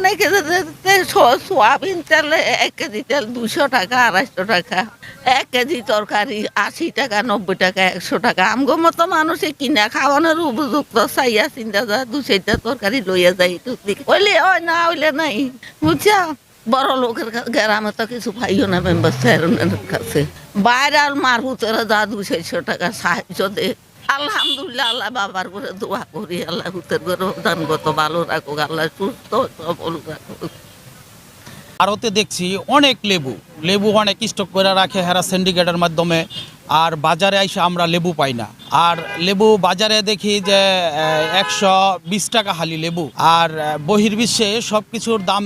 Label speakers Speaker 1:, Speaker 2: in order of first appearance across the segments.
Speaker 1: অনেক সোয়াবিন তেল 1 কেজি তেল 200 টাকা 250 টাকা, 1 কেজি তরকারি 80 টাকা 90 টাকা 100 টাকা। আমগো মতো মানুষে কিনা খাওয়ানোর উপযুক্ত চাইয়া চিন্তা যা 2-4টা তরকারি লইয়া যাই হইলে হয় না হইলে নাই, বুঝছা। বড় লোকের গ্রামে তো কিছু পাইও না মেম্বার চেয়ারম্যানের কাছে, বাইরে আর মারহুতেরা যা 200-400 টাকা সাহায্য দে। আলহামদুলিল্লাহ, আল্লাহ বাবার করে দোয়া করি, আল্লাহ হুতের করে দানগত ভালো রাখুক, আল্লাহ সুস্থ সবল রাখুক।
Speaker 2: ভারতে দেখছি অনেক লেবু লেবু অনেক স্টক করে রাখে হেরা সিন্ডিকেটের মাধ্যমে, আর বাজারে এসে আমরা লেবু পাই না। আর লেবু বাজারে দেখি যে 120 টাকা হালি লেবু, আর বহির্বিশ্বে সব কিছুর দাম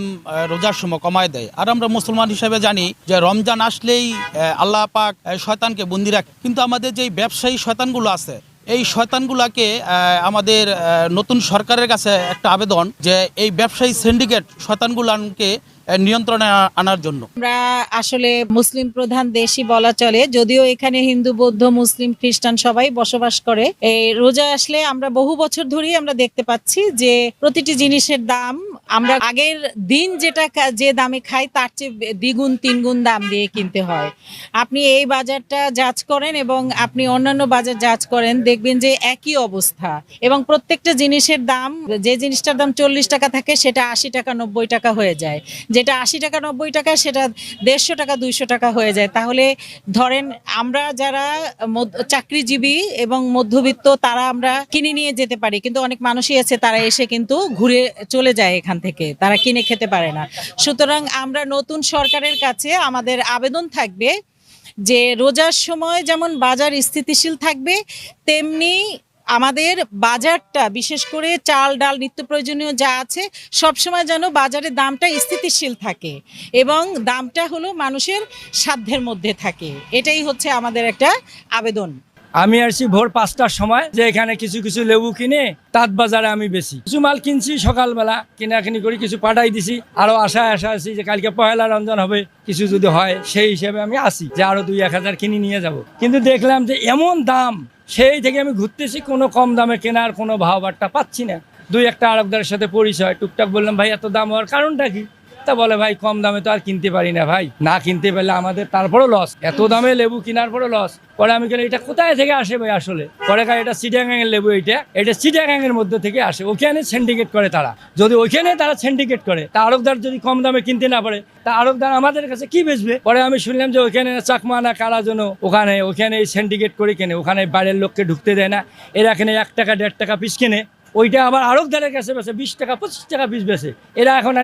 Speaker 2: রোজার সময় কমায় দেয়। আর আমরা মুসলমান হিসেবে জানি যে রমজান আসলেই আল্লাহ পাক শয়তানকে বন্দি রাখে, কিন্তু আমাদের যেই ব্যবসায়ী শয়তানগুলো আছে এই শয়তানগুলাকে আমাদের নতুন সরকারের কাছে একটা আবেদন যে এই ব্যবসায়ী সিন্ডিকেট শয়তানগুলাকে নিয়ন্ত্রণে আনার জন্য।
Speaker 3: আমরা আসলে মুসলিম প্রধান দেশই বলা চলে, যদিও এখানে হিন্দু বৌদ্ধ মুসলিম খ্রিস্টান সবাই বসবাস করে। এই রোজা আসলে আমরা বহু বছর ধরেই আমরা দেখতে পাচ্ছি যে প্রতিটি জিনিসের দাম আমরা আগের দিন যে দামে খাই তার চেয়ে দ্বিগুণ তিনগুণ দাম দিয়ে কিনতে হয়। আপনি এই বাজারটা যাচ করেন এবং আপনি অন্যান্য বাজার যাচ করেন, দেখবেন যে একই অবস্থা। এবং প্রত্যেকটা জিনিসের দাম, যে জিনিসটার দাম 40 টাকা থাকে সেটা 80 টাকা 90 টাকা হয়ে যায়, যেটা 80 টাকা 90 টাকা সেটা 150 টাকা 200 টাকা হয়ে যায়। তাহলে ধরেন আমরা যারা চাকরিজীবী এবং মধ্যবিত্ত তারা আমরা কিনে নিয়ে যেতে পারি, কিন্তু অনেক মানুষই আছে তারা এসে কিন্তু ঘুরে চলে যায় এখান থেকে, তারা কিনে খেতে পারে না। সুতরাং আমরা নতুন সরকারের কাছে আমাদের আবেদন থাকবে যে রোজার সময় যেমন বাজার স্থিতিশীল থাকবে, তেমনি আমাদের বাজারটা বিশেষ করে চাল ডাল নিত্য প্রয়োজনীয় যা আছে সবসময় যেন বাজারের দামটা স্থিতিশীল থাকে এবং দামটা হলো মানুষের সাধ্যের মধ্যে থাকে। এটাই হচ্ছে আমাদের একটা আবেদন।
Speaker 4: আমি আসছি ভোর 5টার সময়, যে এখানে কিছু কিছু লেবু কিনে তাঁত বাজারে আমি বেশি কিছু মাল কিনছি, সকালবেলা কিনাকিনি করি, কিছু পাঠাই দিছি। আরো আশা আছি যে কালকে পয়লা রমজান হবে, কিছু যদি হয় সেই হিসেবে আমি আসি যে আরো 2-1000 কিনে নিয়ে যাব। কিন্তু দেখলাম যে এমন দাম, সেই থেকে আমি ঘুরতেছি, কোনো কম দামে কেনার কোনো ভাও বার্তা পাচ্ছি না। 2-1টা আড়তদারের সাথে পরিচয়, টুকটাক বললাম ভাই এত দাম হওয়ার কারণটা কি? তা বলে ভাই কম দামে তো আর কিনতে পারি না ভাই, না কিনতে পারলে আমাদের তারপরও লস, এত দামে লেবু কেনার পরও লস। পরে আমি কেন এটা কোথায় থেকে আসে ভাই আসলে? পরে এটা চিটাগাং এর লেবু, এটা চিটাগাং এর মধ্যে থেকে আসে, ওখানে সিন্ডিকেট করে তারা। যদি ওইখানে তারা সিন্ডিকেট করে তা আড়তদার যদি কম দামে কিনতে না পারে তা আড়তদার আমাদের কাছে কি বেচবে? পরে আমি শুনলাম যে ওইখানে চাকমা না কারা যেন ওখানে সিন্ডিকেট করে কেনে, ওখানে বাইরের লোককে ঢুকতে দেয় না। এরা এখানে 1 টাকা 1.5 টাকা পিস কেনে, ওইটা আবার আড়তদারের কাছে বেচে 20 টাকা 25 টাকা পিস বেচে। এরা এখন